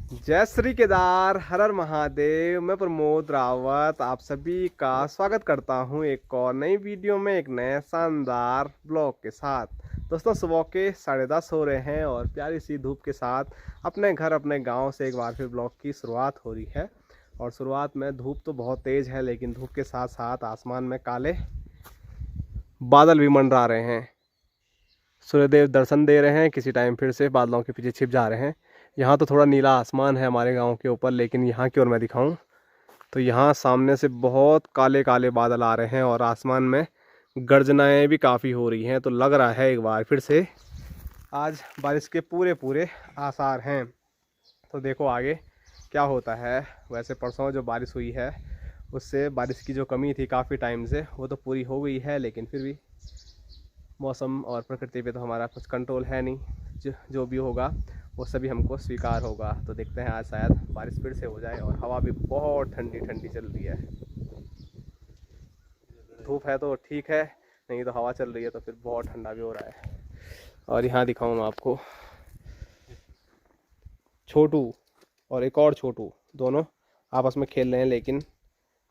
जय श्री केदार, हर हर महादेव। मैं प्रमोद रावत आप सभी का स्वागत करता हूं एक और नई वीडियो में, एक नए शानदार ब्लॉग के साथ। दोस्तों, सुबह के 10:30 हो रहे हैं और प्यारी सी धूप के साथ अपने घर अपने गांव से एक बार फिर ब्लॉग की शुरुआत हो रही है। और शुरुआत में धूप तो बहुत तेज़ है, लेकिन धूप के साथ साथ आसमान में काले बादल भी मंडरा रहे हैं। सूर्यदेव दर्शन दे रहे हैं, किसी टाइम फिर से बादलों के पीछे छिप जा रहे हैं। यहाँ तो थोड़ा नीला आसमान है हमारे गांव के ऊपर, लेकिन यहाँ की ओर मैं दिखाऊं तो यहाँ सामने से बहुत काले काले बादल आ रहे हैं और आसमान में गर्जनाएं भी काफ़ी हो रही हैं। तो लग रहा है एक बार फिर से आज बारिश के पूरे पूरे आसार हैं। तो देखो आगे क्या होता है। वैसे परसों जो बारिश हुई है उससे बारिश की जो कमी थी काफ़ी टाइम से, वो तो पूरी हो गई है, लेकिन फिर भी मौसम और प्रकृति पे तो हमारा कुछ कंट्रोल है नहीं। जो भी होगा वो सभी हमको स्वीकार होगा। तो देखते हैं आज शायद बारिश फिर से हो जाए। और हवा भी बहुत ठंडी ठंडी चल रही है। धूप है तो ठीक है, नहीं तो हवा चल रही है तो फिर बहुत ठंडा भी हो रहा है। और यहाँ दिखाऊँ मैं आपको, छोटू और एक और छोटू दोनों आपस में खेल रहे हैं। लेकिन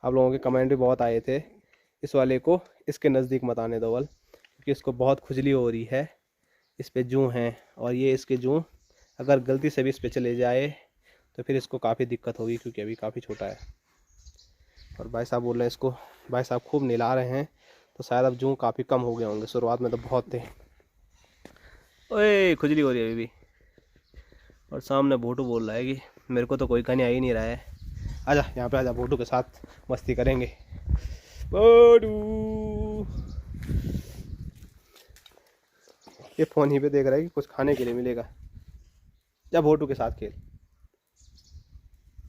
आप लोगों के कमेंट भी बहुत आए थे, इस वाले को इसके नज़दीक मत आने दो बल, क्योंकि इसको बहुत खुजली हो रही है। इस पे जूं हैं और ये इसके जूं अगर गलती से भी इस पे चले जाए तो फिर इसको काफ़ी दिक्कत होगी, क्योंकि अभी काफ़ी छोटा है। और भाई साहब बोल रहे हैं इसको, भाई साहब खूब नहला रहे हैं, तो शायद अब जूं काफ़ी कम हो गए होंगे। शुरुआत में तो बहुत थे। ओए खुजली हो रही है अभी भी। और सामने भोटू बोल रहा है कि मेरे को तो कोई कहने आ ही नहीं रहा है। आजा यहाँ पे, आजा, भोटू के साथ मस्ती करेंगे। भोटू ये फ़ोन ही पे देख रहा है कि कुछ खाने के लिए मिलेगा। जा भोटू के साथ खेल।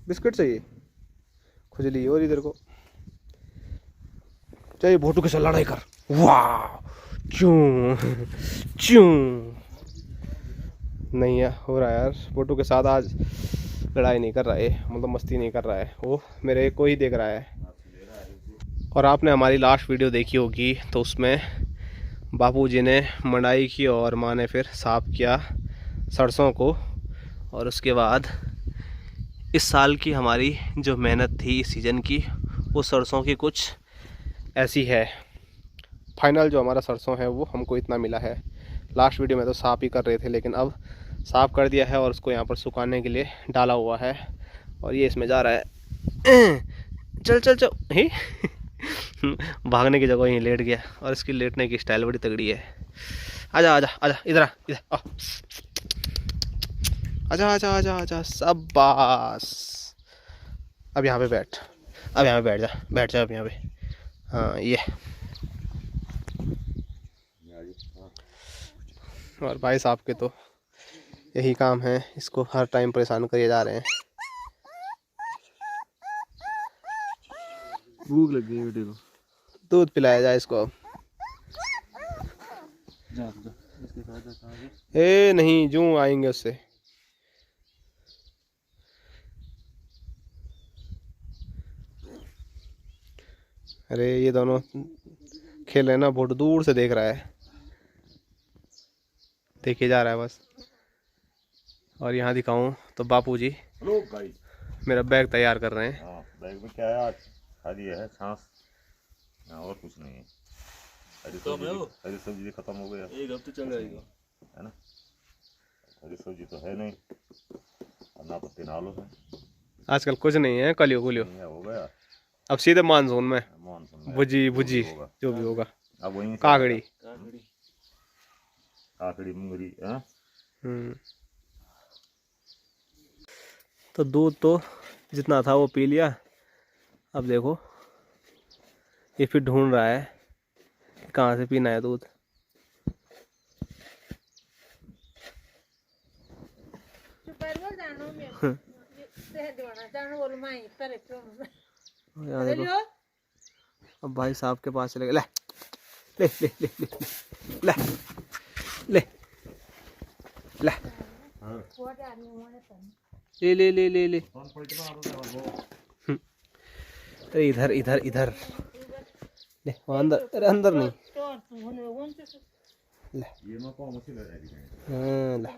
बिस्किट चाहिए, खुजली और इधर को चाहिए। भोटू के साथ लड़ाई कर। वाह चूं चूं। नहीं है हो रहा है यार, भोटू के साथ आज लड़ाई नहीं कर रहा है, मतलब मस्ती नहीं कर रहा है, वो मेरे को ही देख रहा है। और आपने हमारी लास्ट वीडियो देखी होगी तो उसमें बापूजी ने मंडाई की और माँ ने फिर साफ किया सरसों को। और उसके बाद इस साल की हमारी जो मेहनत थी इस सीज़न की, वो सरसों की कुछ ऐसी है। फाइनल जो हमारा सरसों है वो हमको इतना मिला है। लास्ट वीडियो में तो साफ़ ही कर रहे थे, लेकिन अब साफ़ कर दिया है और उसको यहाँ पर सुखाने के लिए डाला हुआ है। और ये इसमें जा रहा है। चल चल चल ही भागने की जगह यहीं लेट गया। और इसकी लेटने की स्टाइल बड़ी तगड़ी है। आजा आजा आजा, इधर आ, इधर आ। आजा आजा आजा आजा, शाबाश। अब यहाँ पे बैठ, अब यहाँ पे बैठ जा, बैठ जा अब यहाँ पे। हाँ ये। और भाई साहब के तो यही काम है, इसको हर टाइम परेशान करिए जा रहे हैं। भूख लग गई बेटे को, दूध पिलाया जाए इसको। जा जा इसके साथ जा आगे। ए नहीं, जूं आएंगे उससे। अरे ये दोनों खेल रहे ना, बहुत दूर से देख रहा है, देखे जा रहा है बस। और यहाँ दिखाऊं तो बापूजी हेलो गाइस। मेरा बैग तैयार कर रहे हैं। हाँ, बैग में क्या है आज? खाली है छाछ, और कुछ नहीं है। हरी सब्जी खत्म हो गया, एक हफ्ते चल जाएगा है ना। हरी सब्जी तो है नहीं, और ना पत्ते नालो है। आजकल कुछ नहीं है, कलियो कुलियो। नहीं है, हो गया अब सीधे मानसून में मानसून में भुजी जो भुजी भी होगा। जो भी होगा। अब वहीं से काकड़ी। काकड़ी मुंगरी है। तो दूध तो जितना था वो पी लिया। अब देखो ये फिर ढूंढ रहा है कहाँ से पीना है दूध। यहाँ देखो, अब भाई साहब के पास चले गए। ले ले ले ले ले ले ले ले ले ले ले ले। अरे इधर इधर इधर ले, वहाँ अंदर, अरे अंदर नहीं। ले हाँ ले।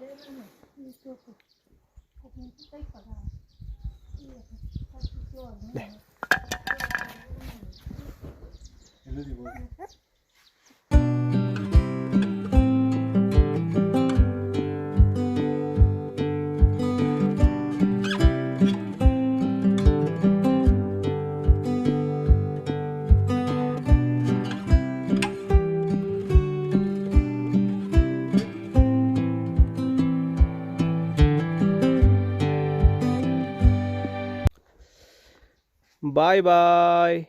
Bye bye.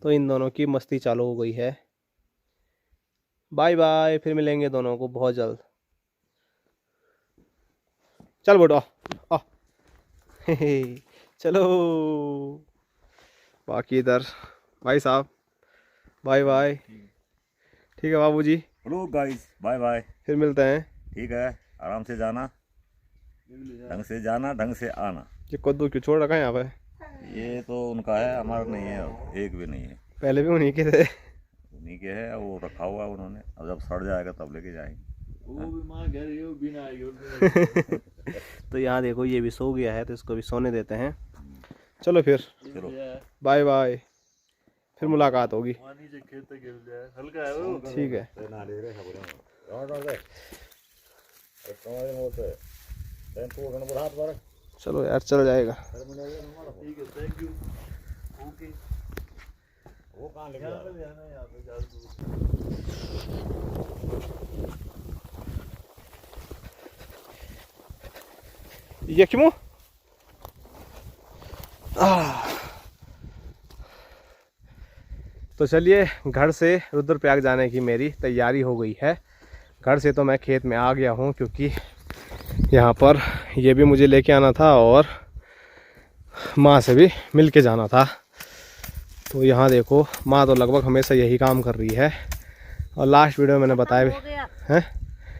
तो इन दोनों की मस्ती चालू हो गई है। बाय बाय, फिर मिलेंगे दोनों को बहुत जल्द। चल बेटा आ चलो। बाकी इधर भाई साहब बाय बाय। ठीक है बाबूजी, हेलो गाइस, बाय बाय। फिर मिलते हैं। ठीक है, आराम से जाना, ढंग से जाना, ढंग से आना। ये कद्दू क्यों छोड़ रखा है यहाँ पे? ये तो उनका है, हमारा नहीं है, अब एक भी नहीं है। पहले भी उन्हीं के थे। उन्हीं के है, वो रखा हुआ है उन्होंने। अब जब सड़ जाएगा तब लेके जाएंगे। वो भी माँ कह रही है, वो बिना आई और तो यहाँ देखो ये भी सो गया है, तो इसको भी सोने देते हैं। चलो फिर चलो बाय बाय, फिर मुलाकात होगी। पानी से खेत तक गिर जाए, हल्का है वो। ठीक है। चलो यार, चल जाएगा। ठीक है, थैंक यू। ओके, वो कहाँ लेके यहाँ पे आना, यहाँ पे ज्यादा दूर। ये क्यों? तो चलिए, घर से रुद्रप्रयाग जाने की मेरी तैयारी हो गई है। घर से तो मैं खेत में आ गया हूँ, क्योंकि यहाँ पर ये भी मुझे लेके आना था और माँ से भी मिल के जाना था। तो यहाँ देखो, माँ तो लगभग हमेशा यही काम कर रही है। और लास्ट वीडियो में मैंने बताया है,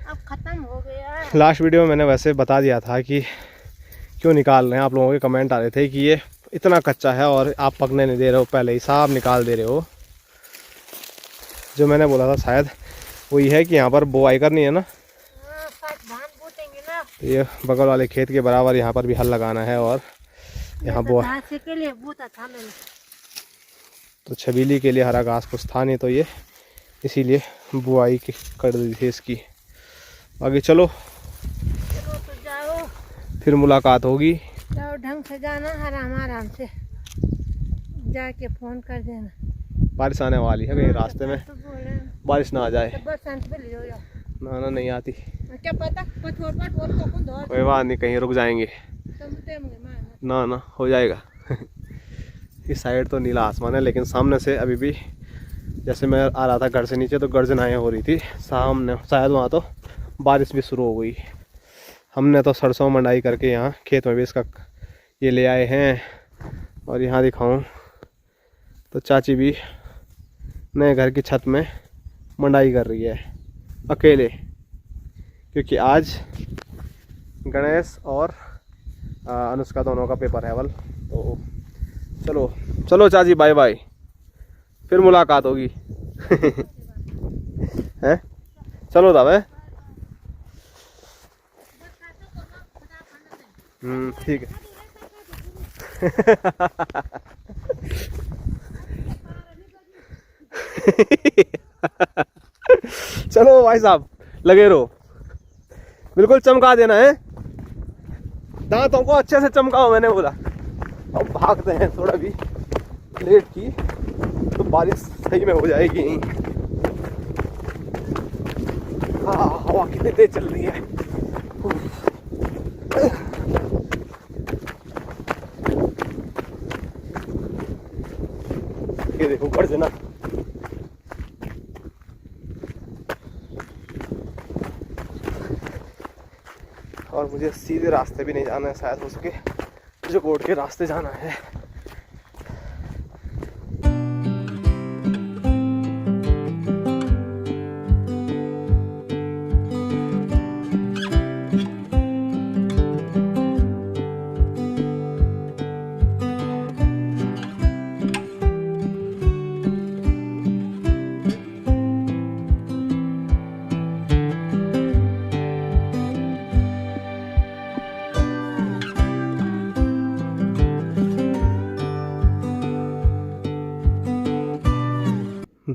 अब खत्म हो गया। लास्ट वीडियो में मैंने वैसे बता दिया था कि क्यों निकाल रहे हैं। आप लोगों के कमेंट आ रहे थे कि ये इतना कच्चा है और आप पकने नहीं दे रहे हो, पहले ही साफ निकाल दे रहे हो। जो मैंने बोला था शायद वही है कि यहाँ पर बुआई करनी है ना, धान बूटेंगे ना, तो ये बगल वाले खेत के बराबर यहाँ पर भी हल लगाना है और यहाँ बुआ के लिए बूता था मैंने। तो छबीली के लिए हरा घास कुछ था नहीं, तो ये इसीलिए बुआई कर दी थी इसकी। बाकी चलो तो जाओ, फिर मुलाकात होगी। जाओ ढंग से जाना, आराम आराम से जाके फोन कर देना। बारिश आने वाली है, कहीं रास्ते में तो बोले बारिश ना आ जाए। तो बस अंत पे ले जाओ यार। ना नहीं आती, क्या पता पठोर तो कौन धोर कोई बात नहीं, कहीं रुक जाएंगे। ना ना हो जाएगा। इस साइड तो नीला आसमान है, लेकिन सामने से अभी भी जैसे मैं आ रहा था घर से नीचे तो गर्जनाएँ हो रही थी सामने, शायद वहाँ तो बारिश भी शुरू हो गई। हमने तो सरसों मंडाई करके यहाँ खेत में भी इसका ये ले आए हैं। और यहाँ दिखाऊं तो चाची भी नए घर की छत में मंडाई कर रही है अकेले, क्योंकि आज गणेश और अनुष्का दोनों का पेपर है वल। तो चलो चलो चाची, बाय बाय, फिर मुलाकात होगी। हैं, चलो तब है। ठीक है। चलो भाई साहब, लगे रहो, बिल्कुल चमका देना है, दांतों को अच्छे से चमकाओ, मैंने बोला। अब भागते हैं, थोड़ा भी लेट की तो बारिश सही में हो जाएगी। हाँ, हवा कितनी तेज चल रही है। ये देखो गर्जना। और मुझे सीधे रास्ते भी नहीं जाना है, शायद हो सके जो कोर्ट के रास्ते जाना है।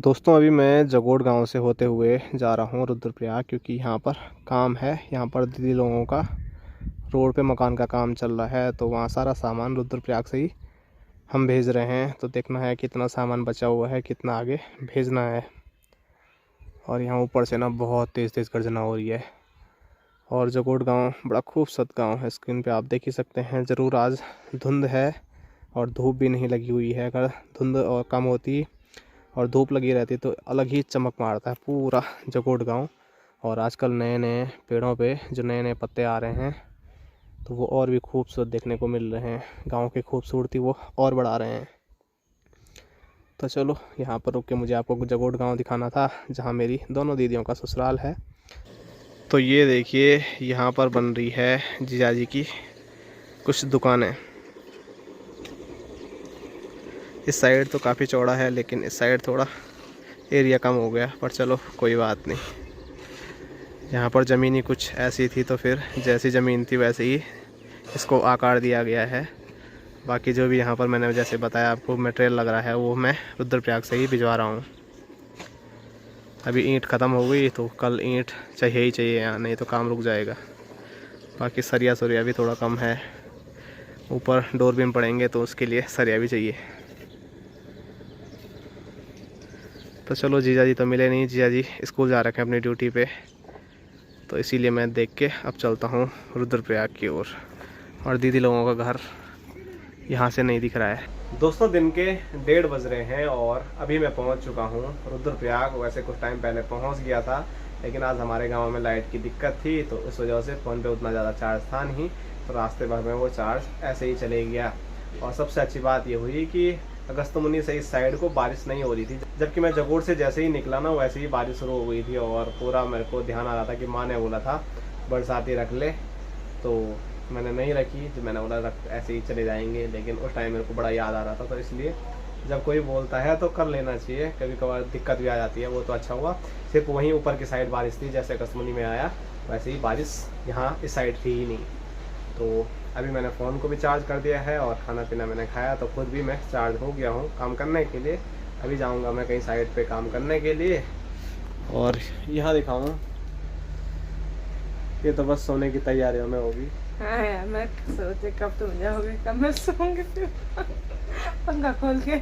दोस्तों अभी मैं जगोड़ गांव से होते हुए जा रहा हूं रुद्रप्रयाग, क्योंकि यहां पर काम है। यहां पर दीदी लोगों का रोड पे मकान का काम चल रहा है, तो वहां सारा सामान रुद्रप्रयाग से ही हम भेज रहे हैं। तो देखना है कितना सामान बचा हुआ है, कितना आगे भेजना है। और यहाँ ऊपर से ना बहुत तेज़ तेज़ गर्जना हो रही है। और जगोड़ गांव बड़ा खूबसूरत गांव है, स्क्रीन पे आप देख ही सकते हैं। ज़रूर आज धुंध है और धूप भी नहीं लगी हुई है। अगर धुंध और कम होती और धूप लगी रहती तो अलग ही चमक मारता है पूरा जगोड़ गांव। और आजकल नए नए पेड़ों पे जो नए नए पत्ते आ रहे हैं, तो वो और भी खूबसूरत देखने को मिल रहे हैं। गांव की खूबसूरती वो और बढ़ा रहे हैं। तो चलो यहाँ पर रुक के मुझे आपको जगोड़ गांव दिखाना था, जहाँ मेरी दोनों दीदियों का ससुराल है। तो ये देखिए यहाँ पर बन रही है जीजाजी की कुछ दुकानें। इस साइड तो काफ़ी चौड़ा है, लेकिन इस साइड थोड़ा एरिया कम हो गया, पर चलो कोई बात नहीं। यहाँ पर ज़मीन ही कुछ ऐसी थी, तो फिर जैसी ज़मीन थी वैसे ही इसको आकार दिया गया है। बाकी जो भी यहाँ पर मैंने जैसे बताया आपको मटेरियल लग रहा है, वो मैं रुद्रप्रयाग से ही भिजवा रहा हूँ। अभी ईंट ख़त्म हो गई, तो कल ईंट चाहिए ही चाहिए यहाँ, नहीं तो काम रुक जाएगा। बाकी सरिया सरिया भी थोड़ा कम है, ऊपर डोर बीम पड़ेंगे तो उसके लिए सरिया भी चाहिए। तो चलो जीजा जी तो मिले नहीं, जीजा जी स्कूल जा रखे हैं अपनी ड्यूटी पे, तो इसीलिए मैं देख के अब चलता हूँ रुद्रप्रयाग की ओर। और दीदी लोगों का घर यहाँ से नहीं दिख रहा है। दोस्तों दिन के 1:30 बज रहे हैं और अभी मैं पहुँच चुका हूँ रुद्रप्रयाग। वैसे कुछ टाइम पहले पहुँच गया था, लेकिन आज हमारे गाँव में लाइट की दिक्कत थी, तो इस वजह से फ़ोन पे उतना ज़्यादा चार्ज था नहीं, तो रास्ते भर में वो चार्ज ऐसे ही चले गया। और सबसे अच्छी बात ये हुई कि अगस्तमुनि से इस साइड को बारिश नहीं हो रही थी, जबकि मैं जगोड़ से जैसे ही निकला ना वैसे ही बारिश शुरू हो गई थी। और पूरा मेरे को ध्यान आ रहा था कि माँ ने बोला था बरसाती रख ले, तो मैंने नहीं रखी। जो मैंने बोला रख ऐसे ही चले जाएंगे, लेकिन उस टाइम मेरे को बड़ा याद आ रहा था, तो इसलिए जब कोई बोलता है तो कर लेना चाहिए। कभी कभार दिक्कत भी आ जाती है, वो तो अच्छा हुआ सिर्फ वहीं ऊपर की साइड बारिश थी। जैसे अगस्तमुनि में आया वैसे ही बारिश यहाँ इस साइड थी ही नहीं। तो अभी मैंने फ़ोन को भी चार्ज कर दिया है और खाना पीना मैंने खाया, तो खुद भी मैं चार्ज हो गया हूँ काम करने के लिए। अभी जाऊँगा मैं कहीं साइड पे काम करने के लिए। और यहाँ दिखाऊँ, ये तो बस सोने की तैयारियों में होगी। हाँ यार, मैं सोचे कब तुम जाओगे, कब मैं सोऊंगी फिर पंखा खोल के।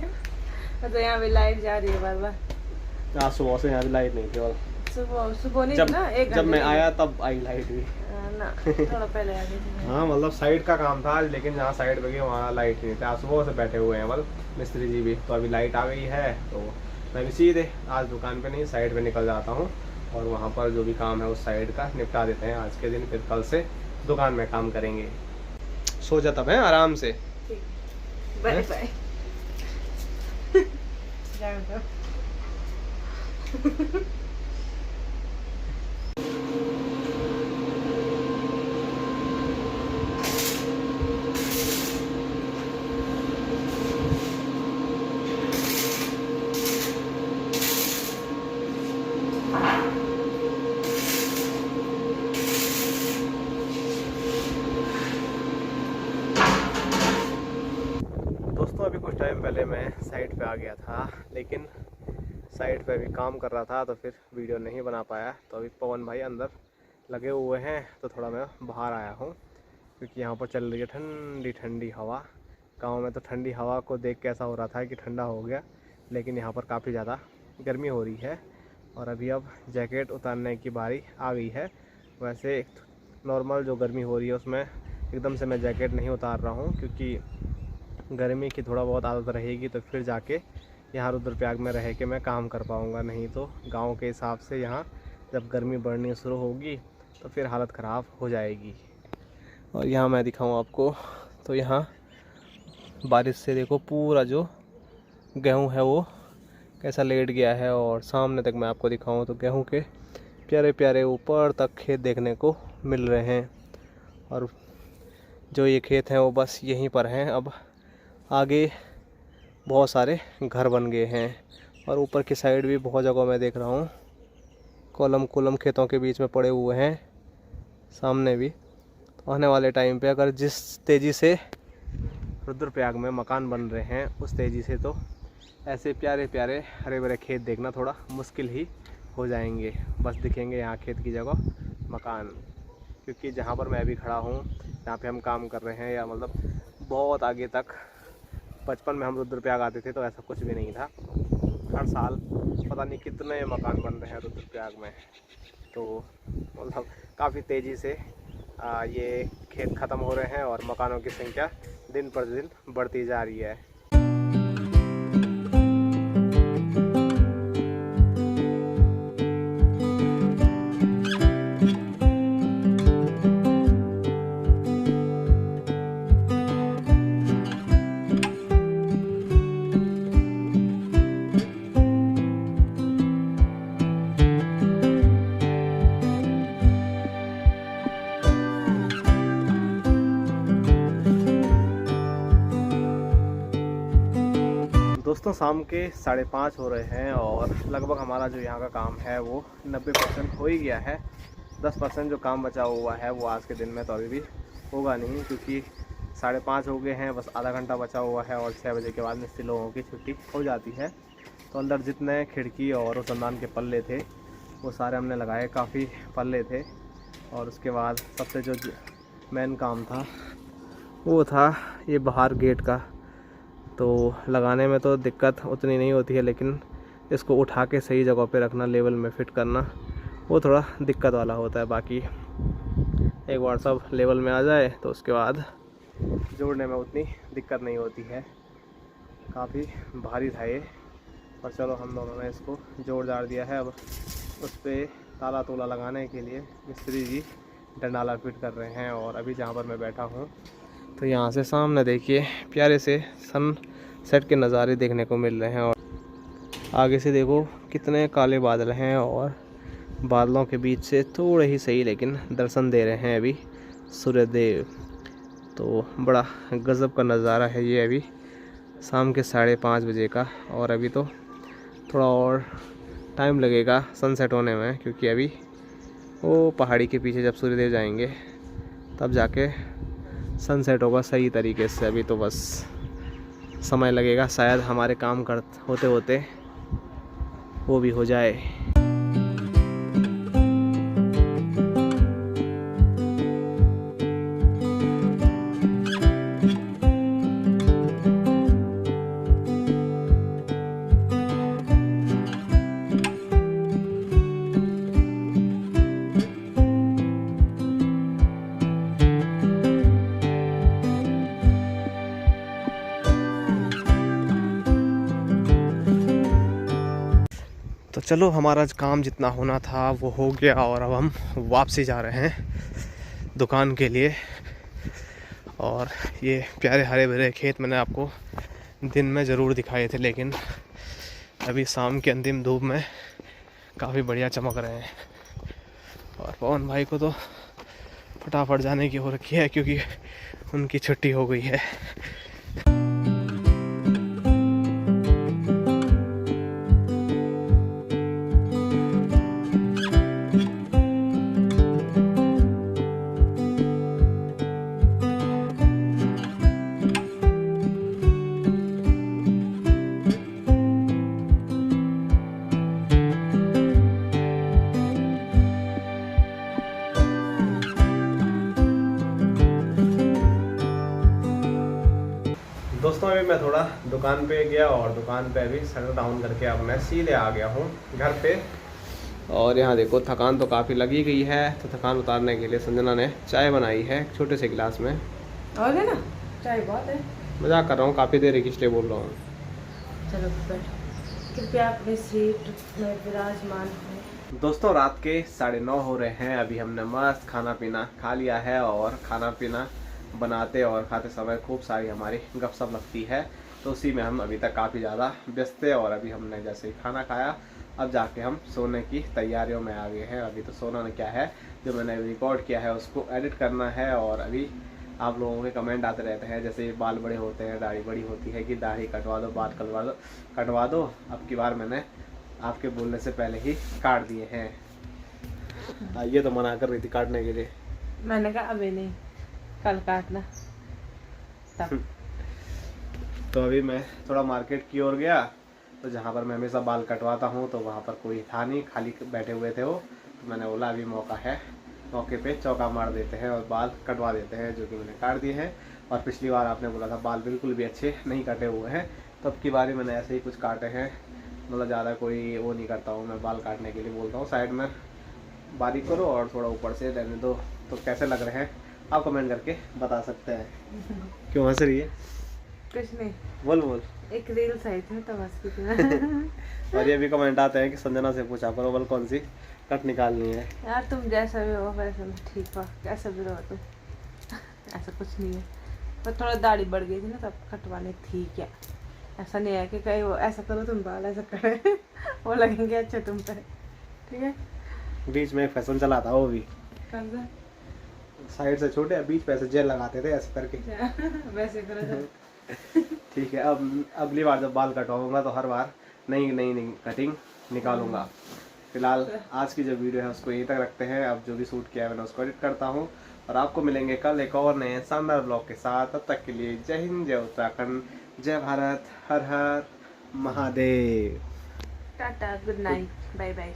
तो यहाँ भी लाइट जा रही है बार बार। आज सुबह से यहाँ भी लाइट नहीं थी, और सुबह नहीं जब थी ना, एक जब मैं आया तब आई लाइट भी। ना थोड़ा पहले आ गई थी। हाँ मतलब साइड का काम था आज, लेकिन जहाँ साइड पे गई वहाँ लाइट नहीं थी। आज सुबह से बैठे हुए हैं बल मिस्त्री जी भी, तो अभी लाइट आ गई है। तो मैं भी सीधे आज दुकान पे नहीं साइड पे निकल जाता हूँ, और वहाँ पर जो भी काम है उस साइड का निपटा देते हैं आज के दिन। फिर कल से दुकान में काम करेंगे। सो जा तब है आराम से। Bye bye. जाओ। दोस्तों अभी कुछ टाइम पहले मैं साइट पे आ गया था, लेकिन साइट पे भी काम कर रहा था, तो फिर वीडियो नहीं बना पाया। तो अभी पवन भाई अंदर लगे हुए हैं, तो थोड़ा मैं बाहर आया हूँ, क्योंकि यहाँ पर चल रही है ठंडी ठंडी हवा। गांव में तो ठंडी हवा को देख के ऐसा हो रहा था कि ठंडा हो गया, लेकिन यहाँ पर काफ़ी ज़्यादा गर्मी हो रही है। और अभी अब जैकेट उतारने की बारी आ गई है। वैसे नॉर्मल जो गर्मी हो रही है उसमें एकदम से मैं जैकेट नहीं उतार रहा हूँ, क्योंकि गर्मी की थोड़ा बहुत आदत रहेगी, तो फिर जाके यहाँ रुद्रप्रयाग में रह के मैं काम कर पाऊँगा। नहीं तो गांव के हिसाब से यहाँ जब गर्मी बढ़नी शुरू होगी तो फिर हालत ख़राब हो जाएगी। और यहाँ मैं दिखाऊँ आपको, तो यहाँ बारिश से देखो पूरा जो गेहूँ है वो कैसा लेट गया है। और सामने तक मैं आपको दिखाऊँ तो गेहूँ के प्यारे प्यारे ऊपर तक खेत देखने को मिल रहे हैं। और जो ये खेत हैं वो बस यहीं पर हैं। अब आगे बहुत सारे घर बन गए हैं, और ऊपर की साइड भी बहुत जगह मैं देख रहा हूँ कॉलम खेतों के बीच में पड़े हुए हैं। सामने भी तो आने वाले टाइम पे अगर जिस तेज़ी से रुद्रप्रयाग में मकान बन रहे हैं उस तेज़ी से तो ऐसे प्यारे प्यारे हरे भरे खेत देखना थोड़ा मुश्किल ही हो जाएंगे। बस दिखेंगे यहाँ खेत की जगह मकान, क्योंकि जहाँ पर मैं अभी खड़ा हूँ, जहाँ पे हम काम कर रहे हैं, या मतलब बहुत आगे तक बचपन में हम रुद्रप्रयाग आते थे तो ऐसा कुछ भी नहीं था। हर साल पता नहीं कितने मकान बन रहे हैं रुद्रप्रयाग में। तो मतलब काफ़ी तेज़ी से ये खेत ख़त्म हो रहे हैं और मकानों की संख्या दिन पर दिन बढ़ती जा रही है। दोस्तों शाम के 5:30 हो रहे हैं और लगभग हमारा जो यहाँ का काम है वो 90% हो ही गया है। 10% जो काम बचा हुआ है वो आज के दिन में तो अभी भी होगा नहीं, क्योंकि 5:30 हो गए हैं, बस आधा घंटा बचा हुआ है और 6 बजे के बाद मिस्त्री लोगों की छुट्टी हो जाती है। तो अंदर जितने खिड़की और रोशनदान के पल्ले थे वो सारे हमने लगाए, काफ़ी पल्ले थे। और उसके बाद सबसे जो मेन काम था वो था ये बाहर गेट का। तो लगाने में तो दिक्कत उतनी नहीं होती है, लेकिन इसको उठा के सही जगह पे रखना, लेवल में फिट करना, वो थोड़ा दिक्कत वाला होता है। बाकी एक बार सब लेवल में आ जाए तो उसके बाद जोड़ने में उतनी दिक्कत नहीं होती है। काफ़ी भारी था ये, पर चलो हम दोनों ने इसको जोड़ जाड़ दिया है। अब उस पर ताला तोला लगाने के लिए मिस्त्री जी डंडाला फिट कर रहे हैं। और अभी जहाँ पर मैं बैठा हूँ तो यहाँ से सामने देखिए प्यारे से सन सेट के नज़ारे देखने को मिल रहे हैं। और आगे से देखो कितने काले बादल हैं और बादलों के बीच से थोड़े ही सही लेकिन दर्शन दे रहे हैं अभी सूर्यदेव। तो बड़ा गज़ब का नज़ारा है ये अभी शाम के 5:30 बजे का। और अभी तो थोड़ा और टाइम लगेगा सनसेट होने में, क्योंकि अभी वो पहाड़ी के पीछे जब सूर्यदेव जाएंगे तब जाके सनसेट होगा सही तरीके से। अभी तो बस समय लगेगा, शायद हमारे काम होते होते वो भी हो जाए। तो चलो हमारा काम जितना होना था वो हो गया और अब हम वापसी जा रहे हैं दुकान के लिए। और ये प्यारे हरे भरे खेत मैंने आपको दिन में ज़रूर दिखाए थे, लेकिन अभी शाम की अंतिम धूप में काफ़ी बढ़िया चमक रहे हैं। और पवन भाई को तो फटाफट जाने की हो रखी है, क्योंकि उनकी छुट्टी हो गई है। दोस्तों अभी मैं थोड़ा दुकान पे गया और दुकान पे अभी शटर डाउन करके अब मैं सीधे आ गया हूँ घर पे। और यहाँ देखो थकान तो काफ़ी लगी गई है, तो थकान उतारने के लिए संजना ने चाय बनाई है छोटे से गिलास में। और है ना, चाय बहुत है। मजाक कर रहा हूँ, काफ़ी देर इसलिए बोल रहा हूँ। चलो बैठ, कृपया अपने सीट में विराजमान हो। दोस्तों रात के 9:30 हो रहे हैं। अभी हमने मस्त खाना पीना खा लिया है और खाना पीना बनाते और खाते समय खूब सारी हमारी गपशप लगती है, तो उसी में हम अभी तक काफ़ी ज़्यादा व्यस्त थे। और अभी हमने जैसे ही खाना खाया अब जाके हम सोने की तैयारियों में आ गए हैं। अभी तो सोना क्या है, जो मैंने रिकॉर्ड किया है उसको एडिट करना है। और अभी आप लोगों के कमेंट आते रहते हैं, जैसे बाल बड़े होते हैं, दाढ़ी बड़ी होती है, कि दाढ़ी कटवा दो, बाल कटवा दो। अब की बार मैंने आपके बोलने से पहले ही काट दिए हैं। ये तो मना कर रही थी काटने के लिए। मैंने कहा अभी नहीं, कल काटना तब। तो अभी मैं थोड़ा मार्केट की ओर गया तो जहाँ पर मैं हमेशा बाल कटवाता हूँ तो वहाँ पर कोई था नहीं, खाली बैठे हुए थे वो। तो मैंने बोला अभी मौका है, मौके पे चौका मार देते हैं और बाल कटवा देते हैं, जो कि मैंने काट दिए हैं। और पिछली बार आपने बोला था बाल बिल्कुल भी अच्छे नहीं कटे हुए हैं, तो अब की बारी मैंने ऐसे ही कुछ काटे हैं। मतलब ज़्यादा कोई वो नहीं करता हूँ मैं, बाल काटने के लिए बोलता हूँ साइड में बारीक करो और थोड़ा ऊपर से रहने दो। तो कैसे लग रहे हैं आप कमेंट करके बता सकते हैं। क्यों हंस रही है? कुछ नहीं, बोल बोल। एक रील्स आई थी तो बस कितना। और ये भी कमेंट आते हैं कि संजना से पूछा करो बोल कौन सी कट निकालनी है। यार तुम जैसा भी हो वैसे मैं ठीक हो, कैसा भी रहो तुम, ऐसा कुछ नहीं है। पर थोड़ा दाढ़ी बढ़ गई थी ना तब कटवाने थी क्या, ऐसा नहीं है कि कहीं वो ऐसा करो तुम बाल ऐसा करे वो लगेंगे अच्छे तुम पे, ठीक है। बीच में एक फैशन चला था वो भी, कौन सा? साइड से छोटे बीच पे ऐसे जेल लगाते थे ऐसे करके। वैसे करो तो। ठीक है, अब अगली बार जब बाल कटवाऊंगा तो हर बार नई नई नई कटिंग निकालूंगा। फिलहाल आज की जो वीडियो है उसको यहीं तक रखते हैं। अब जो भी शूट किया है मैंने उसको एडिट करता हूँ और आपको मिलेंगे कल एक और नए शानदार ब्लॉग के साथ। तब तक के लिए जय हिंद, जय उत्तराखंड, जय भारत, हर हर Mahadev. Tata, good night, bye bye.